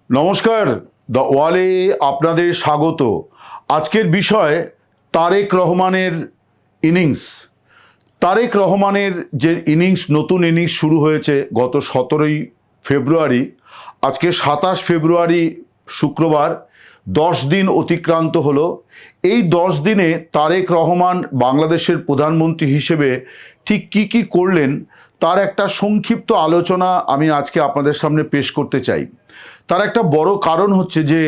নমস্কার, দ্য ওয়ালে আপনাদের স্বাগত। আজকের বিষয় তারেক রহমানের ইনিংস। তারেক রহমানের যে ইনিংস, নতুন ইনিংস শুরু হয়েছে গত 17ই ফেব্রুয়ারি। আজকে 27 ফেব্রুয়ারি, শুক্রবার। 10 দিন অতিক্রান্ত হলো। এই 10 দিনে তারেক রহমান বাংলাদেশের প্রধানমন্ত্রী হিসেবে ঠিক কি করলেন তার একটা সংক্ষিপ্ত আলোচনা আমি আজকে আপনাদের সামনে পেশ করতে চাই। তার একটা বড় কারণ হচ্ছে যে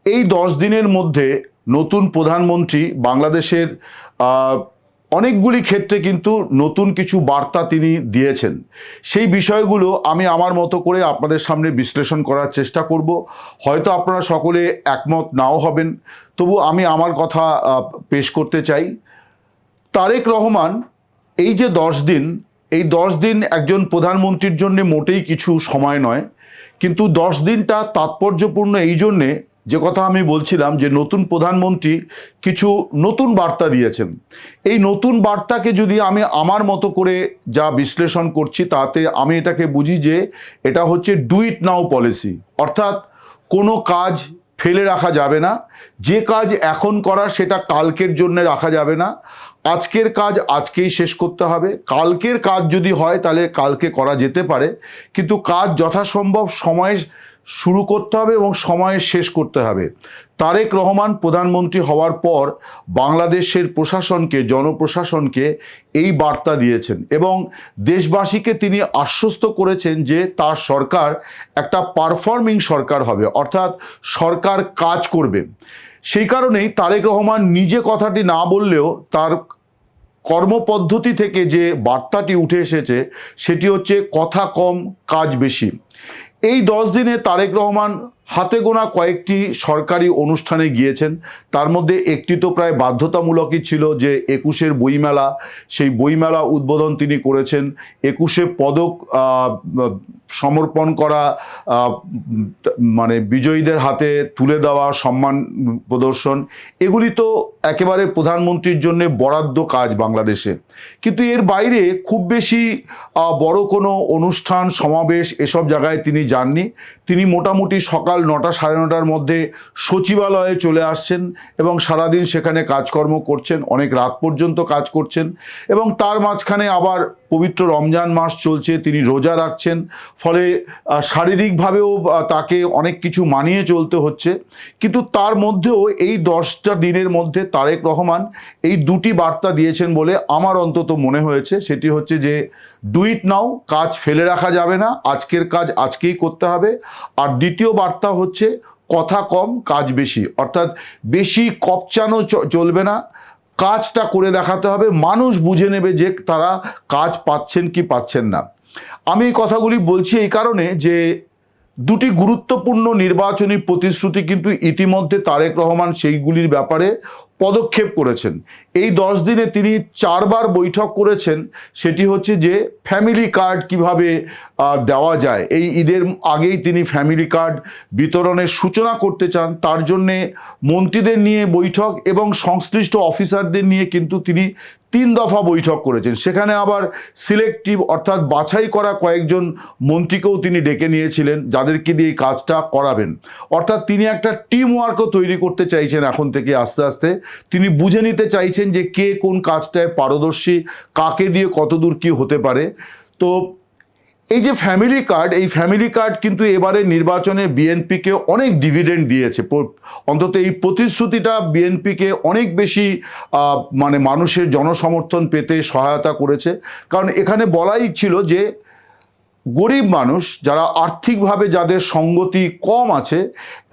এই 10 দিনের মধ্যে নতুন প্রধানমন্ত্রী বাংলাদেশের অনেকগুলি ক্ষেত্রে কিন্তু নতুন কিছু বার্তা তিনি দিয়েছেন। সেই বিষয়গুলো আমি আমার মতো করে আপনাদের সামনে বিশ্লেষণ করার চেষ্টা করব। হয়তো আপনারা সকলে একমত নাও হবেন, তবু আমি আমার কথা পেশ করতে চাই। তারেক রহমান এই যে 10 দিন, এই 10 দিন একজন প্রধানমন্ত্রীর জন্য মোটেই কিছু সময় নয়, কিন্তু 10 দিনটা তাৎপর্যপূর্ণ এই জন্যে, যে কথা আমি বলছিলাম যে নতুন প্রধানমন্ত্রী কিছু নতুন বার্তা দিয়েছেন। এই নতুন বার্তাকে যদি আমি আমার মতো করে যা বিশ্লেষণ করছি, তাতে আমি এটাকে বুঝি যে এটা হচ্ছে ডু ইট নাও পলিসি। অর্থাৎ কোনো কাজ ফেলে রাখা যাবে না। যে কাজ এখন করার সেটা কালকের জন্য রাখা যাবে না। আজকের কাজ আজকেই শেষ করতে হবে। কালকের কাজ যদি হয় তাহলে কালকে করা যেতে পারে, কিন্তু কাজ যথাসম্ভব সময়ে শুরু করতে হবে এবং সময়ে শেষ করতে হবে। তারেক রহমান প্রধানমন্ত্রী হওয়ার পর বাংলাদেশের প্রশাসনকে, জনপ্রশাসনকে এই বার্তা দিয়েছেন এবং দেশবাসীকে তিনি আশ্বস্ত করেছেন যে তার সরকার একটা পারফর্মিং সরকার হবে, অর্থাৎ সরকার কাজ করবে। সেই কারণেই তারেক রহমান নিজে কথাটি না বললেও তার কর্মপদ্ধতি থেকে যে বার্তাটি উঠে এসেছে সেটি হচ্ছে কথা কম, কাজ বেশি। এই 10 দিনে তারেক রহমান হাতে গোনা কয়েকটি সরকারি অনুষ্ঠানে গিয়েছেন। তার মধ্যে একটি তো প্রায় বাধ্যতামূলকই ছিল, যে 21-এর বইমেলা, সেই বইমেলা উদ্বোধন তিনি করেছেন। 21-এ পদক সমর্পণ করা, মানে বিজয়ীদের হাতে তুলে দেওয়া, সম্মান প্রদর্শন, এগুলি তো একেবারে প্রধানমন্ত্রীর জন্য বরাদ্দ কাজ বাংলাদেশে। কিন্তু এর বাইরে খুব বেশি বড় কোনো অনুষ্ঠান, সমাবেশ এসব জায়গায় তিনি যাননি। তিনি মোটামুটি সকাল 9টা সাড়ে 9টার মধ্যে সচিবালয়ে চলে আসছেন এবং সারাদিন সেখানে কাজকর্ম করছেন, অনেক রাত পর্যন্ত কাজ করছেন। এবং তার মাঝখানে আবার পবিত্র রমজান মাস চলছে, তিনি রোজা রাখছেন, ফলে শারীরিকভাবেও তাকে অনেক কিছু মানিয়ে চলতে হচ্ছে। কিন্তু তার মধ্যেও এই 10টা দিনের মধ্যে তারেক রহমান এই দুটি বার্তা দিয়েছেন বলে আমার অন্তত মনে হয়েছে। সেটি হচ্ছে যে ডু ইট নাও, কাজ ফেলে রাখা যাবে না, আজকের কাজ আজকেই করতে হবে। আর দ্বিতীয় বার্তা হচ্ছে কথা কম, কাজ বেশি। অর্থাৎ বেশি কপচানো চলবে না, কাজটা করে দেখাতে হবে। মানুষ বুঝে নেবে যে তারা কাজ পাচ্ছেন কি পাচ্ছেন না। আমি এই কথাগুলি বলছি এই কারণে যে দুটি গুরুত্বপূর্ণ নির্বাচনী প্রতিশ্রুতি কিন্তু ইতিমধ্যে তারেক রহমান সেইগুলির ব্যাপারে পদক্ষেপ করেছেন। এই 10 দিনে তিনি 4বার বৈঠক করেছেন। সেটি হচ্ছে যে ফ্যামিলি কার্ড কিভাবে দেওয়া যায়। এই ঈদের আগেই তিনি ফ্যামিলি কার্ড বিতরণের সূচনা করতে চান। তার জন্যে মন্ত্রীদের নিয়ে বৈঠক এবং সংশ্লিষ্ট অফিসারদের নিয়ে কিন্তু তিনি 3 দফা বৈঠক করেছেন। সেখানে আবার সিলেক্টিভ, অর্থাৎ বাছাই করা কয়েকজন মন্ত্রীকেও তিনি ডেকে নিয়েছিলেন, যাদেরকে দিয়ে এই কাজটা করাবেন। অর্থাৎ তিনি একটা টিম ওয়ার্কও তৈরি করতে চাইছেন। এখন থেকে আস্তে আস্তে তিনি বুঝে নিতে চাইছেন যে কে কোন কাজটায় পারদর্শী, কাকে দিয়ে কতদূর কি হতে পারে। তো এই যে ফ্যামিলি কার্ড, এই ফ্যামিলি কার্ড কিন্তু এবারে নির্বাচনে বিএনপিকে অনেক ডিভিডেন্ড দিয়েছে। অন্তত এই প্রতিশ্রুতিটা বিএনপিকে অনেক বেশি মানে মানুষের জনসমর্থন পেতে সহায়তা করেছে। কারণ এখানে বলাই ছিল যে গরিব মানুষ, যারা আর্থিকভাবে যাদের সঙ্গতি কম আছে,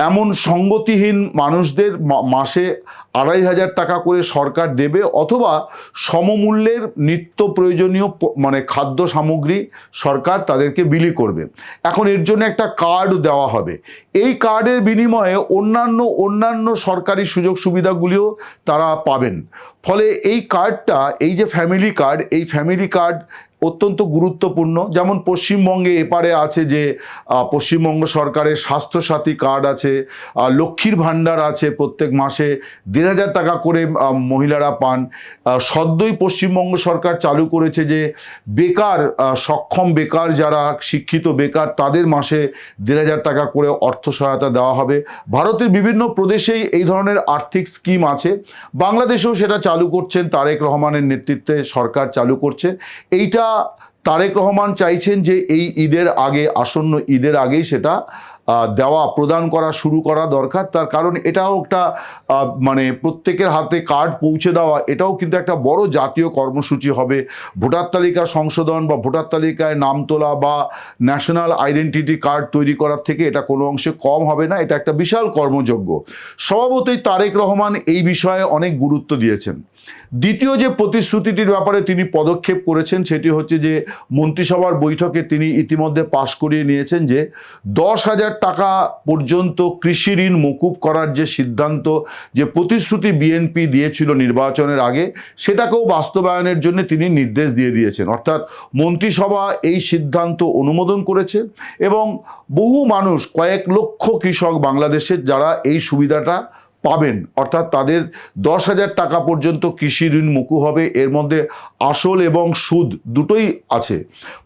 এমন সঙ্গতিহীন মানুষদের মাসে 2,500 টাকা করে সরকার দেবে, অথবা সমমূল্যের নিত্য প্রয়োজনীয় মানে খাদ্য সামগ্রী সরকার তাদেরকে বিলি করবে। এখন এর জন্য একটা কার্ড দেওয়া হবে। এই কার্ডের বিনিময়ে অন্যান্য সরকারি সুযোগ সুবিধাগুলিও তারা পাবেন। ফলে এই কার্ডটা, এই যে ফ্যামিলি কার্ড, এই ফ্যামিলি কার্ড অত্যন্ত গুরুত্বপূর্ণ। যেমন পশ্চিমবঙ্গে এপারে আছে যে পশ্চিমবঙ্গ সরকারের স্বাস্থ্যসাথী কার্ড আছে, লক্ষ্মীর ভাণ্ডার আছে, প্রত্যেক মাসে 1,500 টাকা করে মহিলারা পান। সদ্যই পশ্চিমবঙ্গ সরকার চালু করেছে যে বেকার, সক্ষম বেকার যারা শিক্ষিত বেকার, তাদের মাসে 1,500 টাকা করে অর্থ সহায়তা দেওয়া হবে। ভারতের বিভিন্ন প্রদেশেই এই ধরনের আর্থিক স্কিম আছে, বাংলাদেশেও সেটা চালু করছেন, তারেক রহমানের নেতৃত্বে সরকার চালু করছে। এইটা তারেক রহমান চাইছেন যে এই ঈদের আগে, আসন্ন ঈদের আগেই সেটা দেওয়া, প্রদান করা শুরু করা দরকার। তার কারণ এটাও একটা মানে প্রত্যেকের হাতে কার্ড পৌঁছে দেওয়া, এটাও কিন্তু একটা বড় জাতীয় কর্মসূচি হবে। ভোটার তালিকা সংশোধন বা ভোটার তালিকায় নাম তোলা বা ন্যাশনাল আইডেন্টিটি কার্ড তৈরি করার থেকে এটা কোনো অংশে কম হবে না, এটা একটা বিশাল কর্মযজ্ঞ। স্বভাবতই তারেক রহমান এই বিষয়ে অনেক গুরুত্ব দিয়েছেন। দ্বিতীয় যে প্রতিশ্রুতিটির ব্যাপারে তিনি পদক্ষেপ করেছেন সেটি হচ্ছে যে মন্ত্রিসভার বৈঠকে তিনি ইতিমধ্যে পাশ করিয়ে নিয়েছেন যে 10,000 টাকা পর্যন্ত কৃষি ঋণ মকুব করার যে সিদ্ধান্ত, যে প্রতিশ্রুতি বিএনপি দিয়েছিল নির্বাচনের আগে, সেটাকেও বাস্তবায়নের জন্য তিনি নির্দেশ দিয়ে দিয়েছেন। অর্থাৎ মন্ত্রিসভা এই সিদ্ধান্ত অনুমোদন করেছে এবং বহু মানুষ, কয়েক লক্ষ কৃষক বাংলাদেশের যারা এই সুবিধাটা পাবেন, অর্থাৎ তাদের 10,000 টাকা পর্যন্ত কৃষি ঋণ মকুব হবে। এর মধ্যে আসল এবং সুদ দুটোই আছে।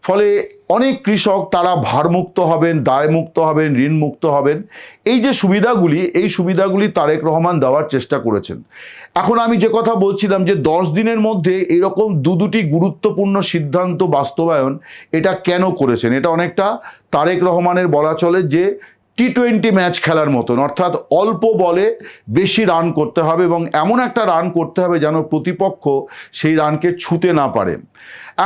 ফলে অনেক কৃষক তারা ভারমুক্ত হবেন, দায়মুক্ত হবেন, ঋণমুক্ত হবেন। এই যে সুবিধাগুলি, এই সুবিধাগুলি তারেক রহমান দেওয়ার চেষ্টা করেছেন। এখন আমি যে কথা বলছিলাম যে 10 দিনের মধ্যে এরকম দুটি গুরুত্বপূর্ণ সিদ্ধান্ত বাস্তবায়ন, এটা কেন করেছেন? এটা অনেকটা তারেক রহমানের বলা চলে যে T20 ম্যাচ খেলার মতন, অর্থাৎ অল্প বলে বেশি রান করতে হবে এবং এমন একটা রান করতে হবে যেন প্রতিপক্ষ সেই রানকে ছুঁতে না পারে।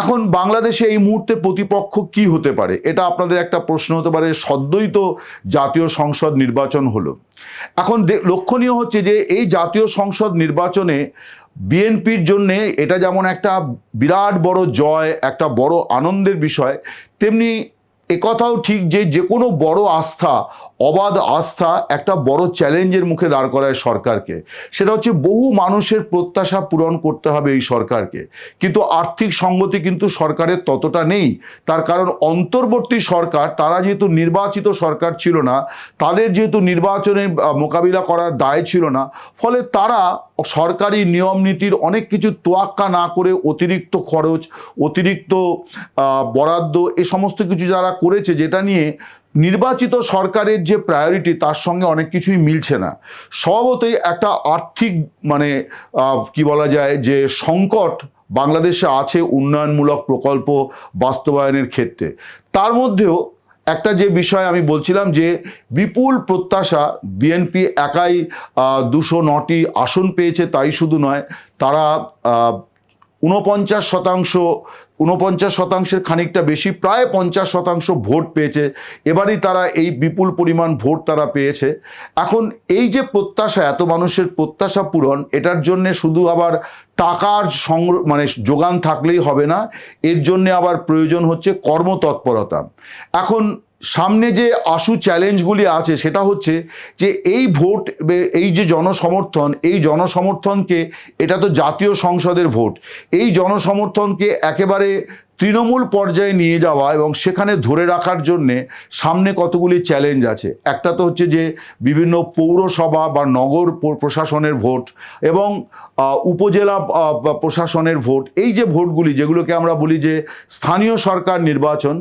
এখন বাংলাদেশে এই মুহূর্তে প্রতিপক্ষ কি হতে পারে, এটা আপনাদের একটা প্রশ্ন হতে পারে। সদ্যই তো জাতীয় সংসদ নির্বাচন হলো। এখন লক্ষণীয় হচ্ছে যে এই জাতীয় সংসদ নির্বাচনে বিএনপির জন্যে এটা যেমন একটা বিরাট বড় জয়, একটা বড় আনন্দের বিষয়, তেমনি একথাও ঠিক যে যে কোনো বড় আস্থা, অবাধ আস্থা একটা বড় চ্যালেঞ্জের মুখে দাঁড় করায় সরকারকে। সেটা হচ্ছে বহু মানুষের প্রত্যাশা পূরণ করতে হবে এই সরকারকে, কিন্তু আর্থিক সঙ্গতি কিন্তু সরকারের ততটা নেই। তার কারণ অন্তর্বর্তী সরকার, তারা যেহেতু নির্বাচিত সরকার ছিল না, তাদের যেহেতু নির্বাচনের মোকাবিলা করার দায় ছিল না, ফলে তারা সরকারি নিয়ম নীতির অনেক কিছু তোয়াক্কা না করে অতিরিক্ত খরচ, অতিরিক্ত বরাদ্দ, এ সমস্ত কিছু যারা করেছে, যেটা নিয়ে নির্বাচিত সরকারের যে প্রায়োরিটি তার সঙ্গে অনেক কিছুই মিলছে না। স্বভাবতই একটা আর্থিক মানে কি বলা যায় যে সংকট বাংলাদেশে আছে উন্নয়নমূলক প্রকল্প বাস্তবায়নের ক্ষেত্রে। তার মধ্যেও একটা যে বিষয় আমি বলছিলাম যে বিপুল প্রত্যাশা, বিএনপি একাই 209টি আসন পেয়েছে তাই শুধু নয়, তারা 49% খানিকটা বেশি, প্রায় 50% ভোট পেয়েছে। এবারই তারা এই বিপুল পরিমাণ ভোট তারা পেয়েছে। এখন এই যে প্রত্যাশা, এত মানুষের প্রত্যাশা পূরণ, এটার জন্যে শুধু আবার টাকার মানে যোগান থাকলেই হবে না, এর জন্যে আবার প্রয়োজন হচ্ছে কর্মতৎপরতা। এখন সামনে যে আশু চ্যালেঞ্জগুলি আছে সেটা হচ্ছে যে এই ভোট, এই যে জনসমর্থন, এই জনসমর্থনকে, এটা তো জাতীয় সংসদের ভোট, এই জনসমর্থনকে একেবারে তৃণমূল পর্যায়ে নিয়ে যাওয়া এবং সেখানে ধরে রাখার জন্যে সামনে কতগুলি চ্যালেঞ্জ আছে। একটা তো হচ্ছে যে বিভিন্ন পৌরসভা বা নগর প্রশাসনের ভোট এবং উপজেলা প্রশাসনের ভোট। এই যে ভোটগুলি, যেগুলোকে আমরা বলি যে স্থানীয় সরকার নির্বাচন,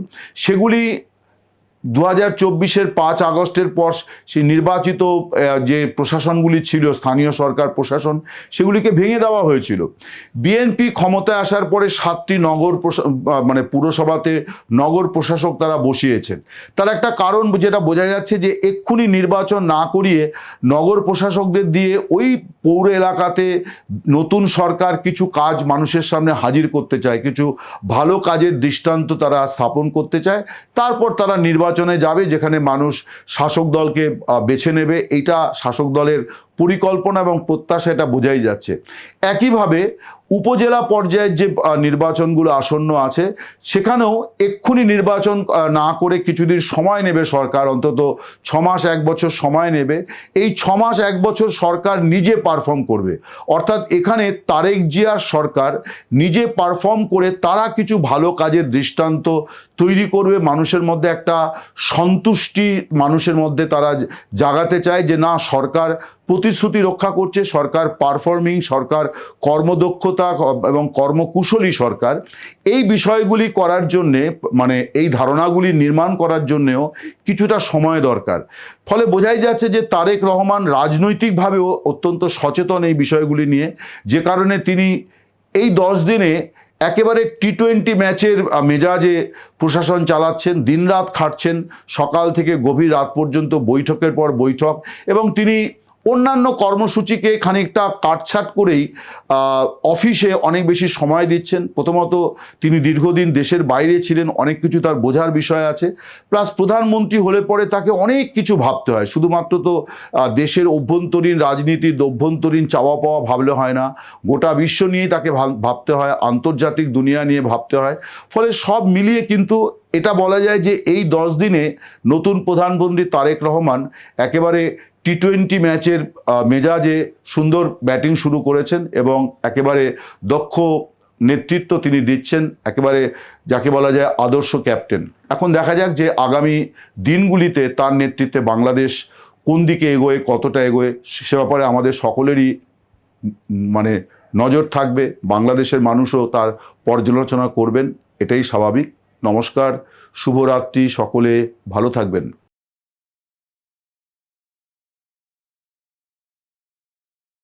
সেগুলি 2024-এর 5 আগস্টের পর সেই নির্বাচিত যে প্রশাসনগুলি ছিল, স্থানীয় সরকার প্রশাসন, সেগুলিকে ভেঙে দেওয়া হয়েছিল। বিএনপি ক্ষমতায় আসার পরে 7টি নগর মানে পুরসভাতে নগর প্রশাসক তারা বসিয়েছেন। তার একটা কারণ যেটা বোঝা যাচ্ছে যে এক্ষুনি নির্বাচন না করিয়ে নগর প্রশাসকদের দিয়ে ওই পৌর এলাকাতে নতুন সরকার কিছু কাজ মানুষের সামনে হাজির করতে চায়, কিছু ভালো কাজের দৃষ্টান্ত তারা স্থাপন করতে চায়, তারপর তারা নির্বাচনে যাবে যেখানে মানুষ শাসক দলকে বেছে নেবে। এইটা শাসক দলের পরিকল্পনা এবং প্রত্যাশা, এটা বোঝাই যাচ্ছে। একইভাবে উপজেলা পর্যায়ের যে নির্বাচনগুলো আসন্ন আছে সেখানেও এক্ষুনি নির্বাচন না করে কিছুদিন সময় নেবে সরকার, অন্তত 6 মাস 1 বছর সময় নেবে। এই 6 মাস 1 বছর সরকার নিজে পারফর্ম করবে, অর্থাৎ এখানে তারেক জিয়ার সরকার নিজে পারফর্ম করে তারা কিছু ভালো কাজের দৃষ্টান্ত তৈরি করবে, মানুষের মধ্যে একটা সন্তুষ্টি মানুষের মধ্যে তারা জাগাতে চায় যে না, সরকার প্রতিশ্রুতি রক্ষা করছে, সরকার পারফর্মিং, সরকার কর্মদক্ষতা এবং কর্মকুশলী সরকার। এই বিষয়গুলি করার জন্যে, মানে এই ধারণাগুলি নির্মাণ করার জন্যেও কিছুটা সময় দরকার। ফলে বোঝাই যাচ্ছে যে তারেক রহমান রাজনৈতিকভাবেও অত্যন্ত সচেতন এই বিষয়গুলি নিয়ে, যে কারণে তিনি এই 10 দিনে একেবারে টি-20 ম্যাচের মেজাজে প্রশাসন চালাচ্ছেন, দিনরাত খাটছেন, সকাল থেকে গভীর রাত পর্যন্ত বৈঠকের পর বৈঠক, এবং তিনি অন্যান্য কর্মসূচিকে খানিকটা কাটছাট করেই অফিসে অনেক বেশি সময় দিচ্ছেন। প্রথমত তিনি দীর্ঘদিন দেশের বাইরে ছিলেন, অনেক কিছু তার বোঝার বিষয় আছে, প্লাস প্রধানমন্ত্রী হলে পরে তাকে অনেক কিছু ভাবতে হয়। শুধুমাত্র তো দেশের অভ্যন্তরীণ রাজনীতির অভ্যন্তরীণ চাওয়া পাওয়া ভাবলে হয় না, গোটা বিশ্ব নিয়েই তাকে ভাবতে হয়, আন্তর্জাতিক দুনিয়া নিয়ে ভাবতে হয়। ফলে সব মিলিয়ে কিন্তু এটা বলা যায় যে এই 10 দিনে নতুন প্রধানমন্ত্রী তারেক রহমান একেবারে টি-20 ম্যাচের মেজাজে সুন্দর ব্যাটিং শুরু করেছেন এবং একেবারে দক্ষ নেতৃত্ব তিনি দিচ্ছেন, একেবারে যাকে বলা যায় আদর্শ ক্যাপ্টেন। এখন দেখা যাক যে আগামী দিনগুলিতে তার নেতৃত্বে বাংলাদেশ কোন দিকে এগোয়, কতটা এগোয়, সে ব্যাপারে আমাদের সকলেরই মানে নজর থাকবে। বাংলাদেশের মানুষও তার পর্যালোচনা করবেন, এটাই স্বাভাবিক। নমস্কার, শুভরাত্রি, সকলে ভালো থাকবেন।